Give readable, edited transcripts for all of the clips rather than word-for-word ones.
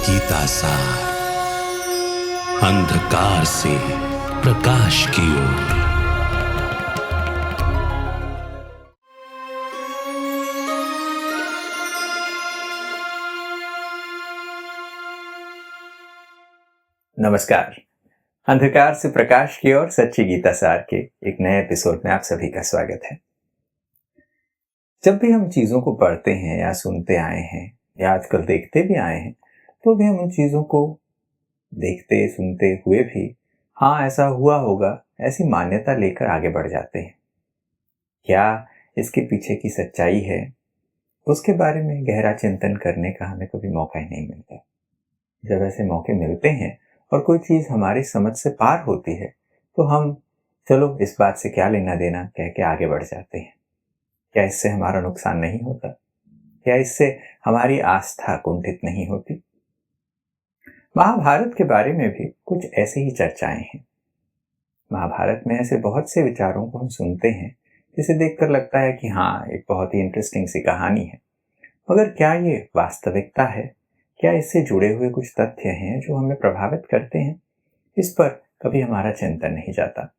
गीता सार, अंधकार से प्रकाश की ओर। नमस्कार। अंधकार से प्रकाश की ओर सच्ची गीता सार के एक नए एपिसोड में आप सभी का स्वागत है। जब भी हम चीजों को पढ़ते हैं या सुनते आए हैं या आजकल देखते भी आए हैं, तो भी हम उन चीजों को देखते सुनते हुए भी हाँ ऐसा हुआ होगा ऐसी मान्यता लेकर आगे बढ़ जाते हैं। क्या इसके पीछे की सच्चाई है, उसके बारे में गहरा चिंतन करने का हमें कभी मौका ही नहीं मिलता। जब ऐसे मौके मिलते हैं और कोई चीज हमारी समझ से पार होती है, तो हम चलो इस बात से क्या लेना देना कह के आगे बढ़ जाते हैं। क्या इससे हमारा नुकसान नहीं होता? क्या इससे हमारी आस्था कुंठित नहीं होती? महाभारत के बारे में भी कुछ ऐसी ही चर्चाएं हैं। महाभारत में ऐसे बहुत से विचारों को हम सुनते हैं जिसे देखकर लगता है कि हाँ एक बहुत ही इंटरेस्टिंग सी कहानी है, मगर क्या ये वास्तविकता है? क्या इससे जुड़े हुए कुछ तथ्य हैं जो हमें प्रभावित करते हैं? इस पर कभी हमारा चिंतन नहीं जाता।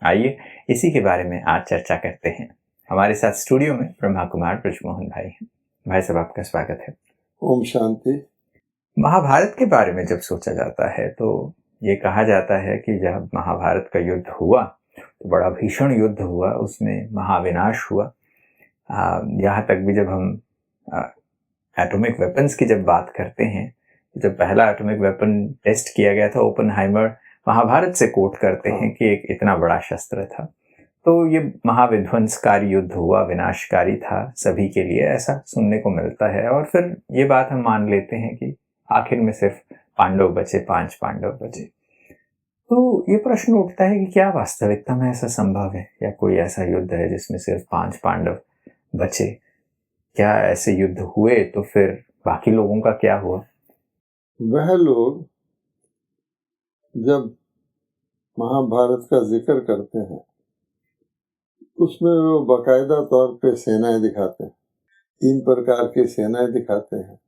आइए इसी के बारे में आज चर्चा करते हैं। हमारे साथ स्टूडियो में ब्रह्मा कुमार ब्रजमोहन भाई हैं। भाई साहब आपका स्वागत है। ओम शांति। महाभारत के बारे में जब सोचा जाता है तो ये कहा जाता है कि जब महाभारत का युद्ध हुआ तो बड़ा भीषण युद्ध हुआ, उसमें महाविनाश हुआ। यहाँ तक भी जब हम एटॉमिक वेपन्स की जब बात करते हैं, जब पहला एटॉमिक वेपन टेस्ट किया गया था, ओपनहाइमर महाभारत से कोट करते हैं कि एक इतना बड़ा शस्त्र था। तो ये महाविध्वंसकारी युद्ध हुआ, विनाशकारी था सभी के लिए, ऐसा सुनने को मिलता है। और फिर ये बात हम मान लेते हैं कि आखिर में सिर्फ पांडव बचे, 5 पांडव बचे। तो ये प्रश्न उठता है कि क्या वास्तविकता में ऐसा संभव है या कोई ऐसा युद्ध है जिसमें सिर्फ 5 पांडव बचे? क्या ऐसे युद्ध हुए तो फिर बाकी लोगों का क्या हुआ? वह लोग जब महाभारत का जिक्र करते हैं उसमें वो बाकायदा तौर पे सेनाएं दिखाते हैं, 3 प्रकार की सेनाएं दिखाते हैं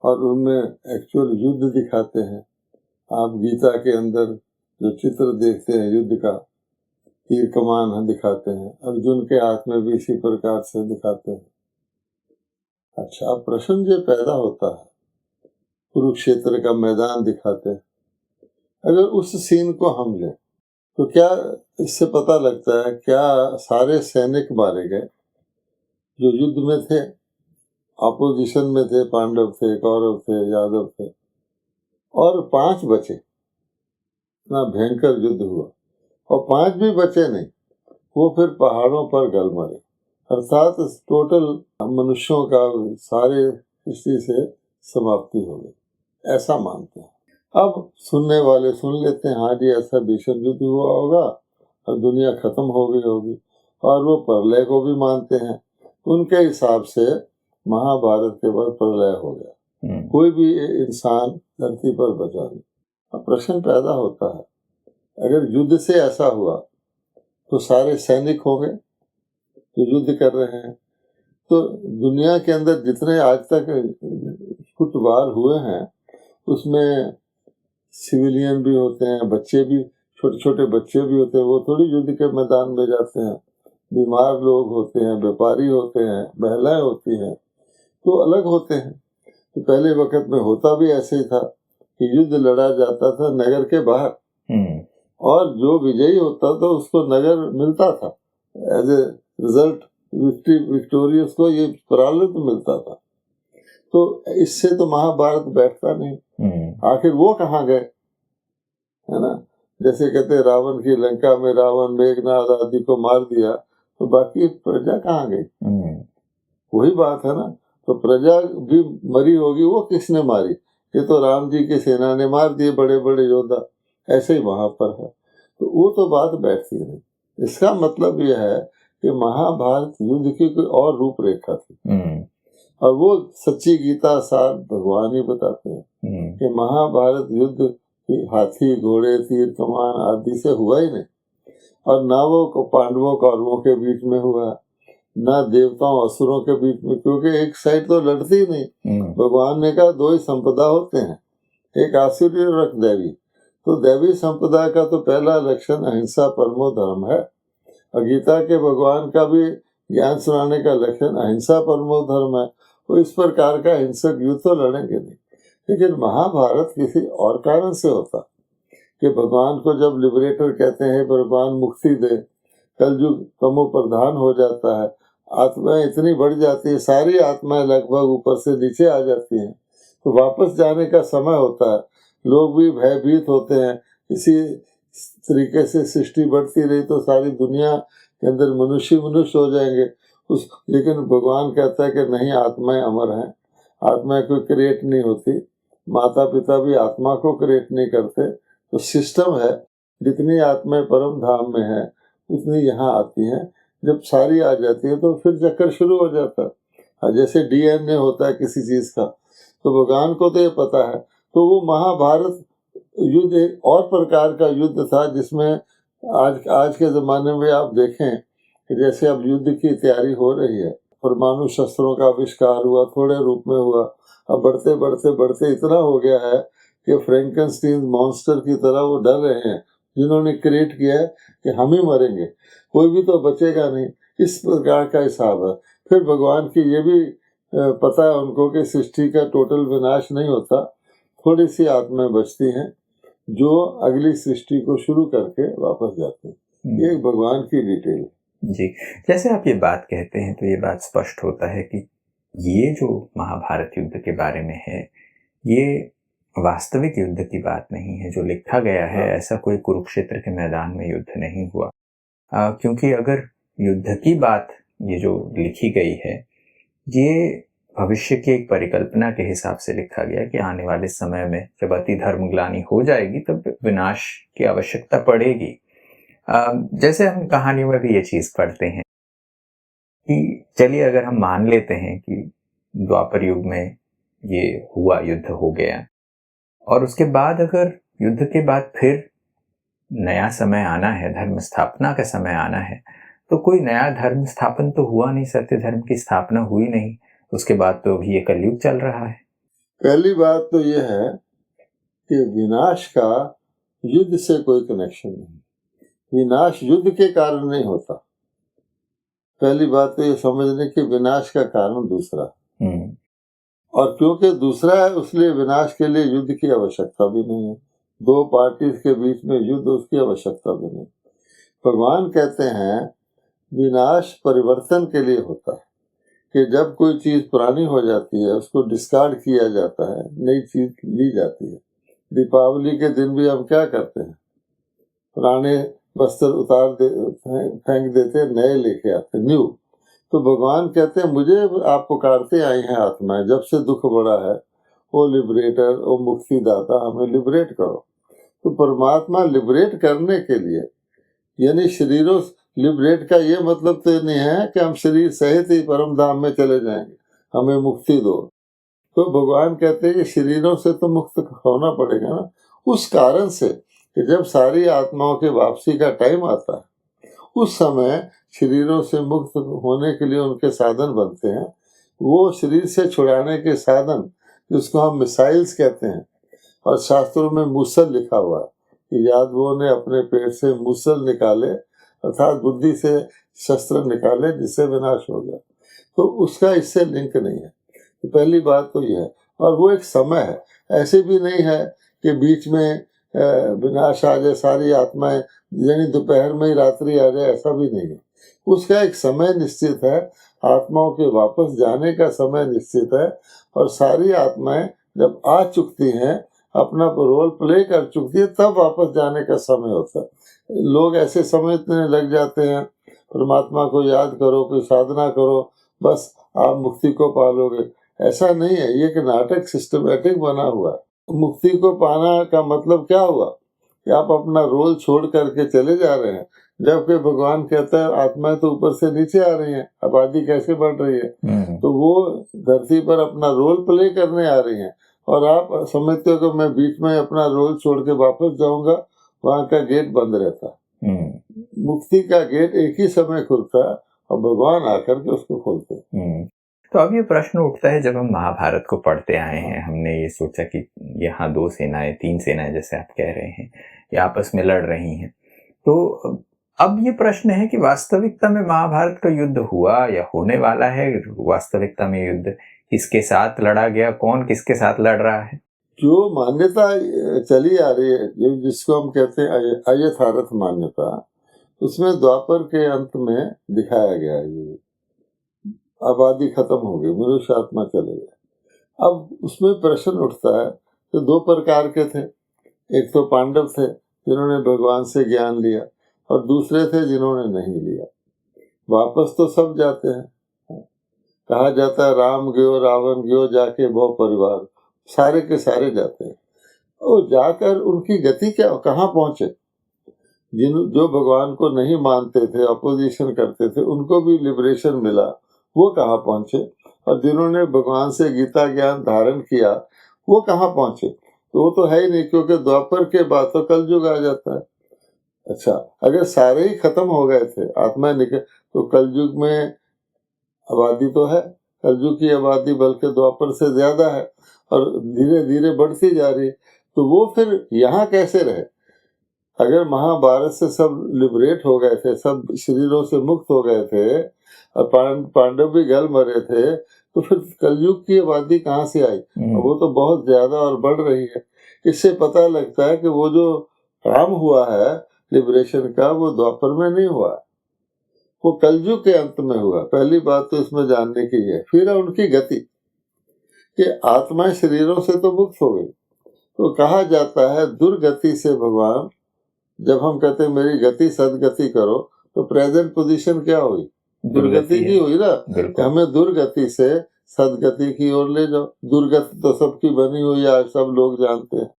और उनमें एक्चुअल युद्ध दिखाते हैं। आप गीता के अंदर जो चित्र देखते हैं युद्ध का, तीर कमान दिखाते हैं, अर्जुन के हाथ में भी इसी प्रकार से दिखाते हैं। अच्छा, अब प्रश्न ये पैदा होता है, कुरुक्षेत्र का मैदान दिखाते हैं। अगर उस सीन को हम लें तो क्या इससे पता लगता है क्या सारे सैनिक मारे गए जो युद्ध में थे, अपोजिशन में थे? पांडव थे, कौरव थे, यादव थे, और 5 बचे। इतना भयंकर युद्ध हुआ और 5 भी बचे नहीं, वो फिर पहाड़ों पर गल मरे। अर्थात टोटल मनुष्यों का सारे सृष्टि से समाप्ति हो गई, ऐसा मानते हैं। अब सुनने वाले सुन लेते हैं हाँ जी ऐसा भीषण युद्ध हुआ होगा और दुनिया खत्म हो गई होगी, और वो प्रलय को भी मानते हैं। उनके हिसाब से महाभारत के बाद प्रलय हो गया, कोई भी इंसान धरती पर बचा नहीं। अब प्रश्न पैदा होता है, अगर युद्ध से ऐसा हुआ तो सारे सैनिक होंगे जो युद्ध कर रहे हैं। तो दुनिया के अंदर जितने आज तक फुटवार हुए हैं उसमें सिविलियन भी होते हैं, बच्चे भी, छोटे छोटे बच्चे भी होते हैं, वो थोड़ी युद्ध के मैदान में जाते हैं। बीमार लोग होते हैं, व्यापारी होते हैं, महिलाएं होती हैं, तो अलग होते हैं। तो पहले वक्त में होता भी ऐसे ही था कि युद्ध लड़ा जाता था नगर के बाहर, और जो विजयी होता था उसको नगर मिलता था एज ए रिजल्ट, विक्टोरियस को ये प्रालब्ध मिलता था। तो इससे तो महाभारत बैठता नहीं। आखिर वो कहाँ गए, है ना? जैसे कहते रावण की लंका में रावण मेघनाद आदि को मार दिया, तो बाकी प्रजा कहाँ गई? वही बात है ना। तो प्रजा भी मरी होगी, वो किसने मारी? ये तो राम जी की सेना ने मार दिए, बड़े बड़े योद्धा। ऐसे ही वहां पर है, तो वो तो बात बैठती नहीं। इसका मतलब यह है कि महाभारत युद्ध की कोई और रूपरेखा थी, और वो सच्ची गीता सार भगवान ही बताते हैं कि महाभारत युद्ध हाथी घोड़े तीर कमान आदि से हुआ ही नहीं, और ना वो पांडवों कौरवों के बीच में हुआ, ना देवताओं असुरों के बीच में, क्योंकि एक साइड तो लड़ती ही नहीं। भगवान ने कहा दो ही संपदा होते हैं, एक आसुरी और एक दैवी। तो दैवी संपदा का तो पहला लक्षण अहिंसा परमो धर्म है, और गीता के भगवान का भी ज्ञान सुनाने का लक्षण अहिंसा परमो धर्म है। तो इस प्रकार का हिंसक युद्ध तो लड़ेंगे नहीं। लेकिन महाभारत किसी और कारण से होता कि भगवान को जब लिबरेटर कहते हैं, भगवान मुक्ति दे, कलयुग तमो प्रधान हो जाता है, आत्माएं इतनी बढ़ जाती है, सारी आत्माएं लगभग ऊपर से नीचे आ जाती हैं, तो वापस जाने का समय होता है। लोग भी भयभीत होते हैं, इसी तरीके से सृष्टि बढ़ती रही तो सारी दुनिया के अंदर मनुष्य हो जाएंगे। लेकिन भगवान कहता है कि नहीं, आत्माएं अमर हैं, आत्माएं कोई क्रिएट नहीं होती, माता पिता भी आत्मा को क्रिएट नहीं करते। तो सिस्टम है, जितनी आत्माएं परम धाम में है उतनी यहाँ आती हैं। जब सारी आ जाती है तो फिर चक्कर शुरू हो जाता है। जैसे डीएनए होता है किसी चीज का, तो भगवान को तो ये पता है। तो वो महाभारत युद्ध एक और प्रकार का युद्ध था, जिसमें आज के ज़माने में आप देखें कि जैसे अब युद्ध की तैयारी हो रही है, परमाणु शस्त्रों का आविष्कार हुआ, थोड़े रूप में हुआ, अब बढ़ते बढ़ते बढ़ते इतना हो गया है कि फ्रैंकेनस्टीन मॉन्स्टर की तरह वो डर रहे हैं, जिन्होंने क्रिएट किया है कि हम ही मरेंगे, कोई भी तो बचेगा नहीं। इस प्रकार का हिसाब है। फिर भगवान की ये भी पता है उनको कि सृष्टि का टोटल विनाश नहीं होता, थोड़ी सी आत्माएं बचती हैं जो अगली सृष्टि को शुरू करके वापस जाते हैं। ये भगवान की डिटेल जी। जैसे आप ये बात कहते हैं तो ये बात स्पष्ट होता है कि ये जो महाभारत युद्ध के बारे में है, ये वास्तविक युद्ध की बात नहीं है जो लिखा गया है। ऐसा कोई कुरुक्षेत्र के मैदान में युद्ध नहीं हुआ, क्योंकि अगर युद्ध की बात ये जो लिखी गई है, ये भविष्य की एक परिकल्पना के हिसाब से लिखा गया कि आने वाले समय में जब अति धर्मग्लानि हो जाएगी तब विनाश की आवश्यकता पड़ेगी। जैसे हम कहानियों में भी ये चीज पढ़ते हैं कि चलिए अगर हम मान लेते हैं कि द्वापर युग में ये हुआ, युद्ध हो गया, और उसके बाद अगर युद्ध के बाद फिर नया समय आना है, धर्म स्थापना का समय आना है, तो कोई नया धर्म स्थापन तो हुआ नहीं, सत्य धर्म की स्थापना हुई नहीं। उसके बाद तो अभी ये कलयुग चल रहा है। पहली बात तो ये है कि विनाश का युद्ध से कोई कनेक्शन नहीं, विनाश युद्ध के कारण नहीं होता। पहली बात तो ये समझने की विनाश का कारण दूसरा, और क्योंकि दूसरा है इसलिए विनाश के लिए युद्ध की आवश्यकता भी नहीं है। दो पार्टीज के बीच में युद्ध, उसकी आवश्यकता भी नहीं। भगवान कहते हैं विनाश परिवर्तन के लिए होता है, कि जब कोई चीज पुरानी हो जाती है उसको डिस्कार्ड किया जाता है, नई चीज ली जाती है। दीपावली के दिन भी हम क्या करते हैं, पुराने वस्त्र फेंक देते, नए लेके आते, न्यू। तो भगवान कहते हैं मुझे आप पुकारते आई हैं आत्माएं, जब से दुख बढ़ा है, ओ लिबरेटर, ओ मुक्तिदाता, हमें लिबरेट करो। तो परमात्मा लिबरेट करने के लिए, यानी शरीरों लिबरेट का ये मतलब तो नहीं है कि हम शरीर सहित ही परम धाम में चले जाएंगे, हमें मुक्ति दो। तो भगवान कहते हैं कि शरीरों से तो मुक्त होना पड़ेगा ना। उस कारण से कि जब सारी आत्माओं के वापसी का टाइम आता है, उस समय शरीरों से मुक्त होने के लिए उनके साधन बनते हैं। वो शरीर से छुड़ाने के साधन, जिसको हम मिसाइल्स कहते हैं, और शास्त्रों में मूसल लिखा हुआ है कि यादवों ने अपने पेट से मूसल निकाले, अर्थात बुद्धि से शस्त्र निकाले, जिससे विनाश हो गया। तो उसका इससे लिंक नहीं है। तो पहली बात तो यह है। और वो एक समय है, ऐसे भी नहीं है कि बीच में विनाश आ जाए, सारी आत्माएं यानी दोपहर में ही रात्रि आ जाए, ऐसा भी नहीं है। उसका एक समय निश्चित है, आत्माओं के वापस जाने का समय निश्चित है। और सारी आत्माएं जब आ चुकती हैं, अपना रोल प्ले कर चुकी है, तब वापस जाने का समय होता है। लोग ऐसे समझने लग जाते हैं परमात्मा को याद करो, कोई साधना करो, बस आप मुक्ति को पालोगे। ऐसा नहीं है, ये एक नाटक सिस्टमेटिक बना हुआ है। मुक्ति को पाना का मतलब क्या हुआ कि आप अपना रोल छोड़ करके चले जा रहे हैं, जबकि भगवान कहता है आत्माएं तो ऊपर से नीचे आ रही हैं, आबादी कैसे बढ़ रही है, तो वो धरती पर अपना रोल प्ले करने आ रही हैं, और आप समझते हो कि मैं बीच में अपना रोल छोड़ के वापस जाऊंगा, वहां का गेट बंद रहता है। मुक्ति का गेट एक ही समय खुलता है, और भगवान आकर के उसको खोलते हैं। तो अब ये प्रश्न उठता है, जब हम महाभारत को पढ़ते आए हैं, हमने ये सोचा कि यहाँ 2 सेनाएं 3 सेनाएं जैसे आप कह रहे हैं ये आपस में लड़ रही हैं, तो अब ये प्रश्न है कि वास्तविकता में महाभारत का युद्ध हुआ या होने वाला है? वास्तविकता में युद्ध किसके साथ लड़ा गया, कौन किसके साथ लड़ रहा है? जो मान्यता चली आ रही है, जिसको हम कहते हैं अयथार्थ मान्यता, उसमें द्वापर के अंत में दिखाया गया ये आबादी खत्म हो गई, मनुष्य आत्मा चले गए। अब उसमें प्रश्न उठता है, तो 2 प्रकार के थे, एक तो पांडव थे जिन्होंने भगवान से ज्ञान लिया, और दूसरे थे जिन्होंने नहीं लिया। वापस तो सब जाते हैं, कहा जाता है राम गयो रावण गयो जाके बहु परिवार, सारे के सारे जाते हैं। और जाकर उनकी गति क्या, कहाँ पहुंचे? जो भगवान को नहीं मानते थे, अपोजिशन करते थे, उनको भी लिबरेशन मिला, वो कहाँ पहुंचे? और जिन्होंने भगवान से गीता ज्ञान धारण किया, वो कहाँ पहुंचे? तो वो तो है ही नहीं, क्योंकि द्वापर के बाद तो कलयुग आ जाता है। अच्छा, अगर सारे ही खत्म हो गए थे, आत्मा निकल, तो कलयुग में आबादी तो है, कलयुग की आबादी बल्कि द्वापर से ज्यादा है और धीरे धीरे बढ़ती जा रही है। तो वो फिर यहाँ कैसे रहे? अगर महाभारत से सब लिबरेट हो गए थे, सब शरीरों से मुक्त हो गए थे और पांडव भी गल मरे थे, तो फिर कलयुग की आबादी कहाँ से आई? वो तो बहुत ज्यादा और बढ़ रही है। इससे पता लगता है कि वो जो काम हुआ है लिबरेशन का, वो द्वापर में नहीं हुआ, वो कलयुग के अंत में हुआ। पहली बात तो इसमें जानने की है। फिर है उनकी गति, कि आत्मा शरीरों से तो मुक्त हो गई। तो कहा जाता है दुर्गति से भगवान, जब हम कहते हैं मेरी गति सदगति करो, तो प्रेजेंट पोजीशन क्या हुई? दुर्गति की हुई ना, कि हमें दुर्गति से सदगति की ओर ले जाओ। दुर्गति तो सबकी बनी हुई है, आज सब लोग जानते हैं।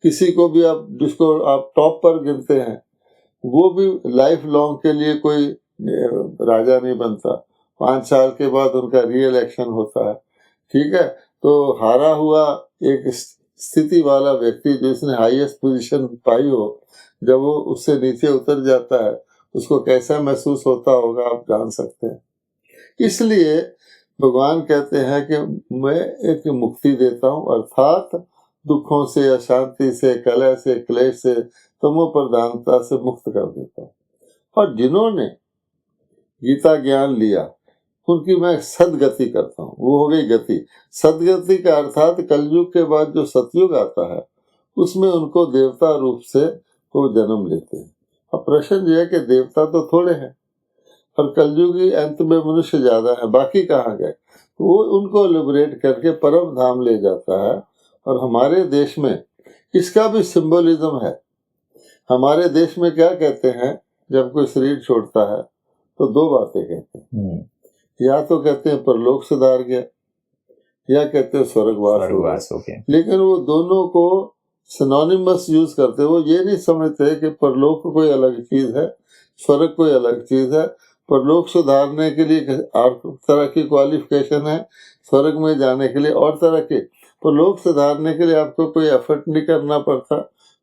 किसी को भी आप, जिसको आप टॉप पर गिनते हैं, वो भी लाइफ लॉन्ग के लिए कोई राजा नहीं बनता। 5 साल के बाद उनका री इलेक्शन होता है, ठीक है। तो हारा हुआ एक स्थिति वाला व्यक्ति, जिसने हाईएस्ट पोजीशन पाई हो, जब वो उससे नीचे उतर जाता है, उसको कैसा महसूस होता होगा आप जान सकते हैं। इसलिए भगवान कहते हैं कि मैं एक मुक्ति देता हूँ, अर्थात दुखों से, अशांति से, कलह से, क्लेश से, तमो प्रधानता से मुक्त कर देता हूँ। और जिन्होंने गीता ज्ञान लिया, उनकी मैं सदगति करता हूँ। वो हो गई गति। सदगति का अर्थात कलयुग के बाद जो सतयुग आता है, उसमें उनको देवता रूप से वो जन्म लेते हैं। अब प्रश्न ये है कि देवता तो थोड़े हैं और कलयुगी अंत में मनुष्य ज्यादा है, बाकी कहाँ गए? तो वो उनको लिबरेट करके परम धाम ले जाता है। और हमारे देश में इसका भी सिंबलिज्म है। हमारे देश में क्या कहते हैं, जब कोई शरीर छोड़ता है तो 2 बातें कहते हैं, या तो कहते हैं परलोक सुधार गया, या कहते हैं स्वर्गवास हो गया। लेकिन वो दोनों को सिनोनिमस यूज करते, वो ये नहीं समझते कि परलोक कोई अलग चीज है, स्वर्ग कोई अलग चीज है। परलोक सुधारने के लिए और तरह की क्वालिफिकेशन है, स्वर्ग में जाने के लिए और तरह की। परलोक सुधारने के लिए आपको कोई एफर्ट नहीं करना पड़ता,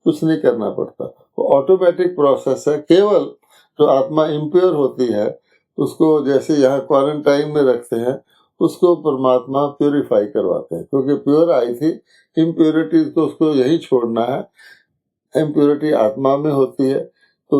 कुछ नहीं करना पड़ता, वो ऑटोमेटिक प्रोसेस है। केवल जो आत्मा इम्प्योर होती है, उसको जैसे यहाँ क्वारंटाइन में रखते हैं, उसको परमात्मा प्योरीफाई करवाते हैं, क्योंकि प्योर आई थी, इम्प्योरिटी को उसको यही छोड़ना है। इम्प्योरिटी आत्मा में होती है। तो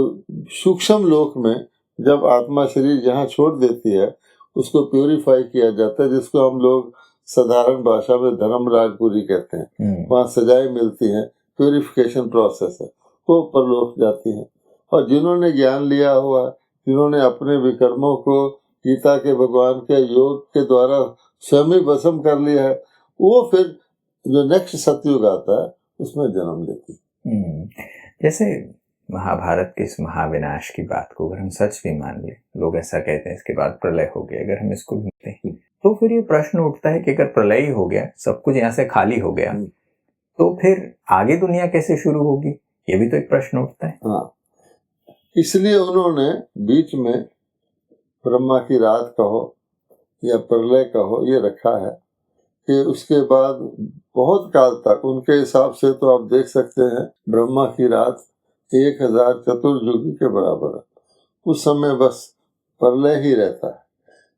सूक्ष्म लोक में जब आत्मा शरीर यहाँ छोड़ देती है, उसको प्योरीफाई किया जाता है, जिसको हम लोग साधारण भाषा में धर्म राजपुरी कहते हैं। वहाँ सजाएं मिलती हैं, प्योरिफिकेशन प्रोसेस है, वो परलोक जाती हैं। और जिन्होंने ज्ञान लिया हुआ, जिन्होंने अपने विकर्मों को गीता के भगवान के योग के द्वारा स्वयं भस्म कर लिया है, वो फिर जो नेक्स्ट सतयुग आता है उसमें जन्म लेती है। जैसे महाभारत के इस महाविनाश की बात को अगर हम सच भी मान ले, लोग ऐसा कहते हैं इसके बाद प्रलय हो गया, अगर हम इसको मानते हैं, तो फिर ये प्रश्न उठता है कि अगर प्रलय ही हो गया, सब कुछ यहाँ से खाली हो गया, तो फिर आगे दुनिया कैसे शुरू होगी? ये भी तो एक प्रश्न उठता है। हाँ, इसलिए उन्होंने बीच में ब्रह्मा की रात कहो या प्रलय कहो, ये रखा है कि उसके बाद बहुत काल तक, उनके हिसाब से तो आप देख सकते हैं, ब्रह्मा की रात 1000 चतुर्युगी के बराबर है। उस समय बस प्रलय ही रहता है,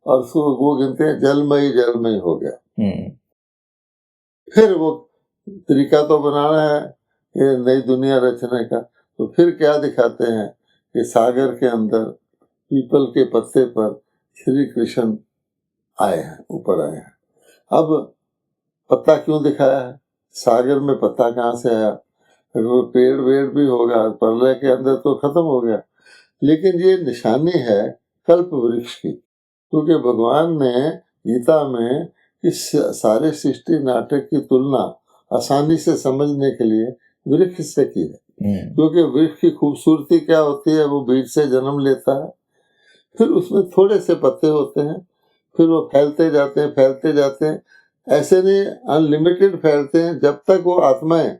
और उसको वो गिनते हैं जलमयी हो गया। फिर वो तरीका तो बनाना है ये नई दुनिया रचने का, तो फिर क्या दिखाते हैं कि सागर के अंदर पीपल के पत्ते पर श्री कृष्ण आए हैं, ऊपर आए हैं। अब पत्ता क्यों दिखाया है, सागर में पत्ता कहाँ से आया, वो पेड़ वेड़ भी होगा, प्रलय के अंदर तो खत्म हो गया, लेकिन ये निशानी है कल्प वृक्ष की, क्योंकि भगवान ने गीता में इस सारे सृष्टि नाटक की तुलना आसानी से समझने के लिए वृक्ष से की है। क्योंकि वृक्ष की खूबसूरती क्या होती है, वो बीज से जन्म लेता है, फिर उसमें थोड़े से पत्ते होते हैं, फिर वो फैलते जाते हैं, ऐसे नहीं अनलिमिटेड फैलते हैं, जब तक वो आत्माएं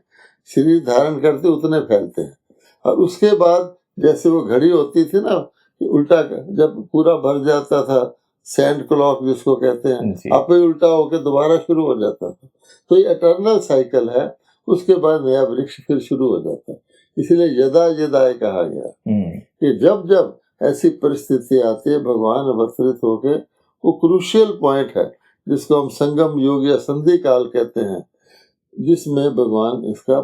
शरीर धारण करते उतने फैलते हैं। और उसके बाद जैसे वो घड़ी होती थी ना, उल्टा जब पूरा भर जाता था, सैंड क्लॉक जिसको कहते हैं, आप ही उल्टा होके दोबारा शुरू हो जाता था। तो ये एटर्नल साइकिल है, उसके बाद नया वृक्ष फिर शुरू हो जाता है। इसलिए यदा यदाय कहा गया कि जब जब ऐसी परिस्थिति आती है, भगवान अवतरित होके, वो क्रूशियल पॉइंट है जिसको हम संगम योग या संधि काल कहते हैं, जिसमें भगवान इसका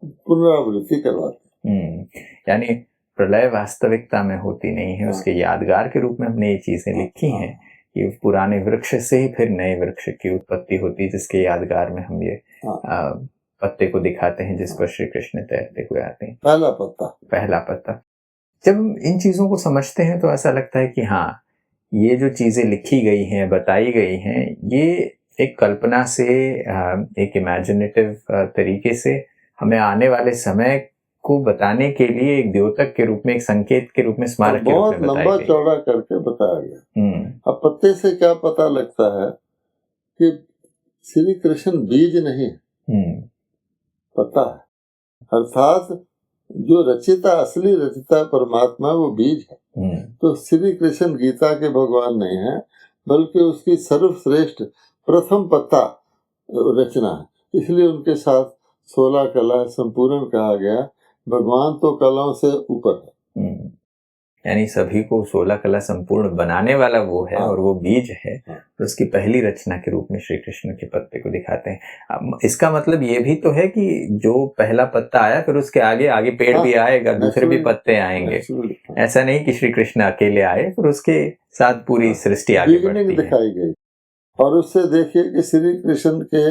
पुनरावृत्ति करवाते हैं। यानी प्रलय वास्तविकता में होती नहीं है, उसके यादगार के रूप में हमने ये चीजें लिखी हैं कि पुराने वृक्ष से ही फिर नए वृक्ष की उत्पत्ति होती है, जिसके यादगार में हम ये पत्ते को दिखाते हैं जिस पर श्री कृष्ण तैरते हुए आते हैं, पहला पत्ता। जब हम इन चीजों को समझते हैं तो ऐसा लगता है कि हाँ, ये जो चीजें लिखी गई हैं, बताई गई हैं, ये एक कल्पना से, एक इमेजिनेटिव तरीके से हमें आने वाले समय को बताने के लिए एक द्योतक के रूप में, एक संकेत के रूप में, स्मारक के रूप में बताई गई। बहुत लंबा चौड़ा करके बताया गया। अब पत्ते से क्या पता लगता है कि श्री कृष्ण बीज नहीं, पत्ता है, अर्थात जो रचिता, असली रचिता परमात्मा, वो बीज है। तो श्री कृष्ण गीता के भगवान नहीं है, बल्कि उसकी सर्वश्रेष्ठ प्रथम पत्ता रचना है। इसलिए उनके साथ 16 कला संपूर्ण कहा गया। भगवान तो कलाओं से ऊपर है, यानी सभी को 16 कला संपूर्ण बनाने वाला वो है, और वो बीज है, तो उसकी पहली रचना के रूप में श्री कृष्ण के पत्ते को दिखाते हैं। इसका मतलब ये भी तो है कि जो पहला पत्ता आया, फिर उसके आगे आगे पेड़ भी आएगा, दूसरे भी पत्ते आएंगे। ऐसा नहीं कि श्री कृष्ण अकेले आए, फिर उसके साथ पूरी सृष्टि आगे बढ़ती दिखाई गई। और उससे देखिए कि श्री कृष्ण के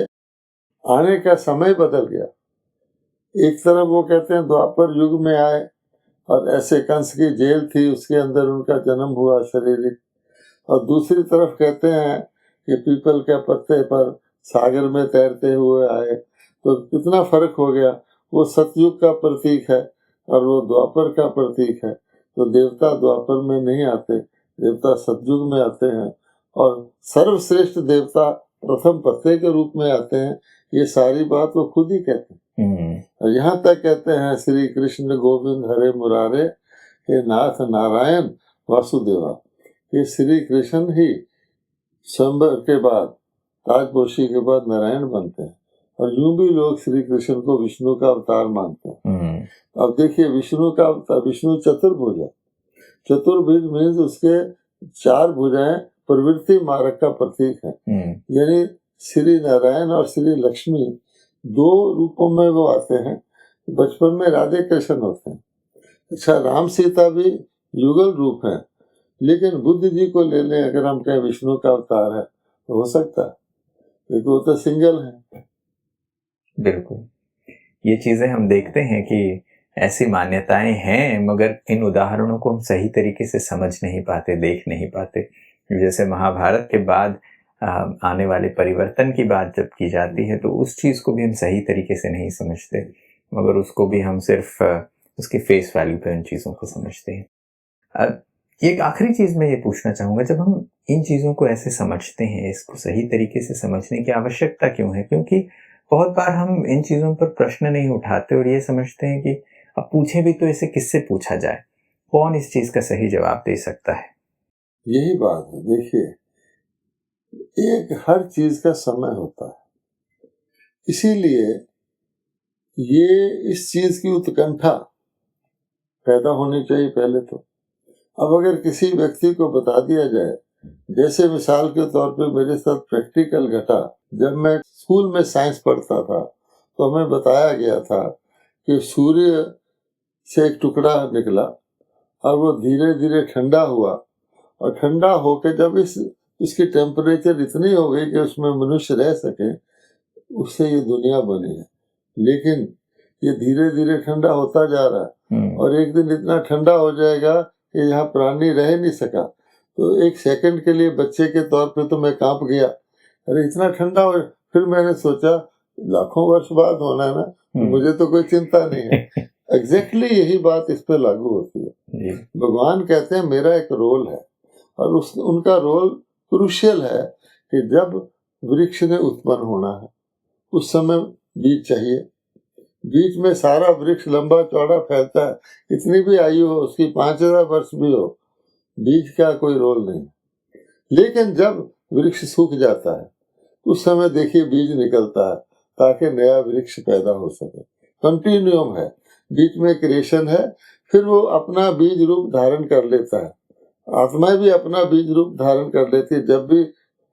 आने का समय बदल गया। एक तरफ वो कहते हैं द्वापर युग में आए, और ऐसे कंस की जेल थी, उसके अंदर उनका जन्म हुआ शारीरिक, और दूसरी तरफ कहते हैं कि पीपल के पत्ते पर सागर में तैरते हुए आए। तो कितना फर्क हो गया। वो सतयुग का प्रतीक है और वो द्वापर का प्रतीक है। तो देवता द्वापर में नहीं आते, देवता सतयुग में आते हैं, और सर्वश्रेष्ठ देवता प्रथम पत्ते के रूप में आते हैं। ये सारी बात वो खुद ही कहते हैं। और यहाँ तक कहते हैं श्री कृष्ण गोविंद हरे मुरारे, हे नाथ नारायण वासुदेवा। ये श्री कृष्ण ही स्वयंवर के बाद, ताजपोशी के बाद नारायण बनते हैं, और यूं भी लोग श्री कृष्ण को विष्णु का अवतार मानते हैं। अब देखिए, विष्णु का अवतार, विष्णु चतुर्भुज है। चतुर्भुज मीन्स उसके 4 भुजाएं प्रवृत्ति मार्ग का प्रतीक है। यानी श्री नारायण और श्री लक्ष्मी 2 रूपों में वो आते हैं। बचपन में राधे कृष्ण होते हैं। अच्छा, राम सीता भी युगल रूप है, लेकिन बुद्ध जी को ले लें, अगर हम कहें विष्णु का अवतार है तो हो सकता है, क्योंकि वो तो सिंगल है। बिल्कुल, ये चीजें हम देखते हैं कि ऐसी मान्यताएं हैं, मगर इन उदाहरणों को हम सही तरीके से समझ नहीं पाते, देख नहीं पाते। जैसे महाभारत के बाद आने वाले परिवर्तन की बात जब की जाती है, तो उस चीज को भी हम सही तरीके से नहीं समझते, मगर उसको भी हम सिर्फ उसके फेस वैल्यू पे उन चीजों को समझते हैं। एक आखिरी चीज मैं ये पूछना चाहूंगा, जब हम इन चीजों को ऐसे समझते हैं, इसको सही तरीके से समझने की आवश्यकता क्यों है? क्योंकि बहुत बार हम इन चीजों पर प्रश्न नहीं उठाते और ये समझते हैं कि अब पूछे भी तो इसे किससे पूछा जाए, कौन इस चीज का सही जवाब दे सकता है? यही बात है। देखिए, एक हर चीज का समय होता है, इसीलिए ये इस चीज की उत्कंठा पैदा होनी चाहिए पहले तो। अब अगर किसी व्यक्ति को बता दिया जाए, जैसे मिसाल के तौर पे मेरे साथ प्रैक्टिकल घटा, जब मैं स्कूल में साइंस पढ़ता था तो हमें बताया गया था कि सूर्य से एक टुकड़ा निकला और वो धीरे धीरे ठंडा हुआ, और ठंडा होकर जब इसकी टेम्परेचर इतनी हो गई कि उसमें मनुष्य रह सके, उससे ये दुनिया बनी है। लेकिन ये धीरे धीरे ठंडा होता जा रहा है और एक दिन इतना ठंडा हो जाएगा कि यहाँ प्राणी रह नहीं सका। तो एक सेकंड के लिए बच्चे के तौर पे तो मैं कांप गया, अरे इतना ठंडा हो। फिर मैंने सोचा लाखों वर्ष बाद होना है ना, मुझे तो कोई चिंता नहीं है। एग्जैक्टली यही बात इस पे लागू होती है। भगवान कहते हैं मेरा एक रोल है, और उनका रोल क्रूशियल है कि जब वृक्ष ने उत्पन्न होना है उस समय बीज चाहिए। बीच में सारा वृक्ष लंबा चौड़ा फैलता है, इतनी भी आयु हो उसकी 5000 वर्ष भी हो, बीज का कोई रोल नहीं। लेकिन जब वृक्ष सूख जाता है उस समय देखिए बीज निकलता है ताकि नया वृक्ष पैदा हो सके। कंटिन्यूम है, बीच में क्रिएशन है, फिर वो अपना बीज रूप धारण कर लेता है। आत्मा भी अपना बीज रूप धारण कर लेती है, जब भी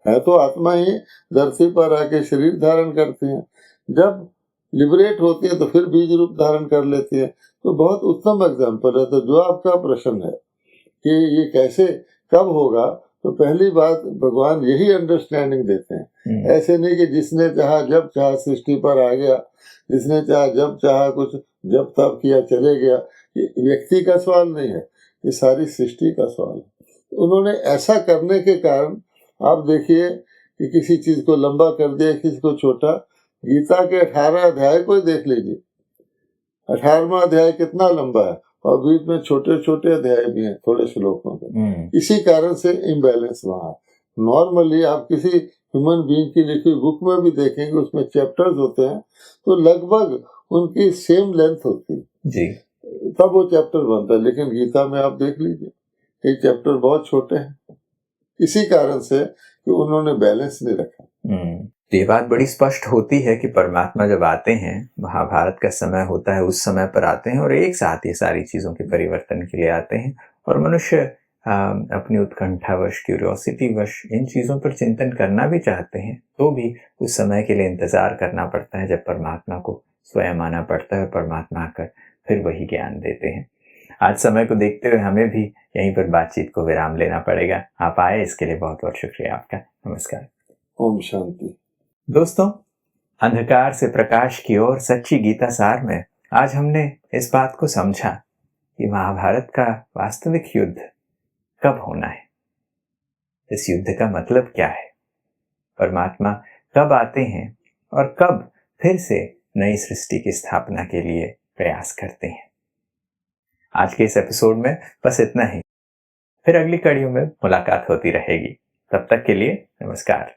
है तो आत्मा ही धरती पर आके शरीर धारण करती है, जब लिबरेट होती है तो फिर बीज रूप धारण कर लेती है। तो बहुत उत्तम एग्जाम्पल है। तो जो आपका प्रश्न है कि ये कैसे कब होगा, तो पहली बात भगवान यही अंडरस्टैंडिंग देते हैं। ऐसे नहीं कि जिसने चाहा जब चाहा सृष्टि पर आ गया, जिसने चाहा जब चाहा कुछ जब तब किया चले गया। ये व्यक्ति का सवाल नहीं है, ये सारी सृष्टि का सवाल है। उन्होंने ऐसा करने के कारण आप देखिए कि किसी चीज को लंबा कर दिया, किसी को छोटा। गीता के 18 अध्याय को देख लीजिए, 18वां अध्याय कितना लंबा है और बीच में छोटे छोटे अध्याय भी हैं थोड़े श्लोकों के। इसी कारण से इम्बैलेंस वहाँ। नॉर्मली आप किसी ह्यूमन बीइंग की लिखी बुक में भी देखेंगे, उसमें चैप्टर्स होते हैं तो लगभग उनकी सेम लेंथ होती है जी, तब वो चैप्टर बनता है। लेकिन गीता में आप देख लीजिए कई चैप्टर बहुत छोटे हैं, इसी कारण से कि उन्होंने बैलेंस नहीं रखा। तो ये बात बड़ी स्पष्ट होती है कि परमात्मा जब आते हैं, महाभारत का समय होता है, उस समय पर आते हैं और एक साथ ये सारी चीजों के परिवर्तन के लिए आते हैं। और मनुष्य अपनी उत्कंठावश, क्यूरियोसिटीवश इन चीजों पर चिंतन करना भी चाहते हैं, तो भी उस समय के लिए इंतजार करना पड़ता है जब परमात्मा को स्वयं आना पड़ता है और परमात्मा आकर फिर वही ज्ञान देते हैं। आज समय को देखते हुए हमें भी यहीं पर बातचीत को विराम लेना पड़ेगा। आप आए इसके लिए बहुत बहुत शुक्रिया आपका। नमस्कार। ओम शांति। दोस्तों, अंधकार से प्रकाश की ओर सच्ची गीता सार में आज हमने इस बात को समझा कि महाभारत का वास्तविक युद्ध कब होना है, इस युद्ध का मतलब क्या है, परमात्मा कब आते हैं और कब फिर से नई सृष्टि की स्थापना के लिए प्रयास करते हैं। आज के इस एपिसोड में बस इतना ही, फिर अगली कड़ियों में मुलाकात होती रहेगी। तब तक के लिए नमस्कार।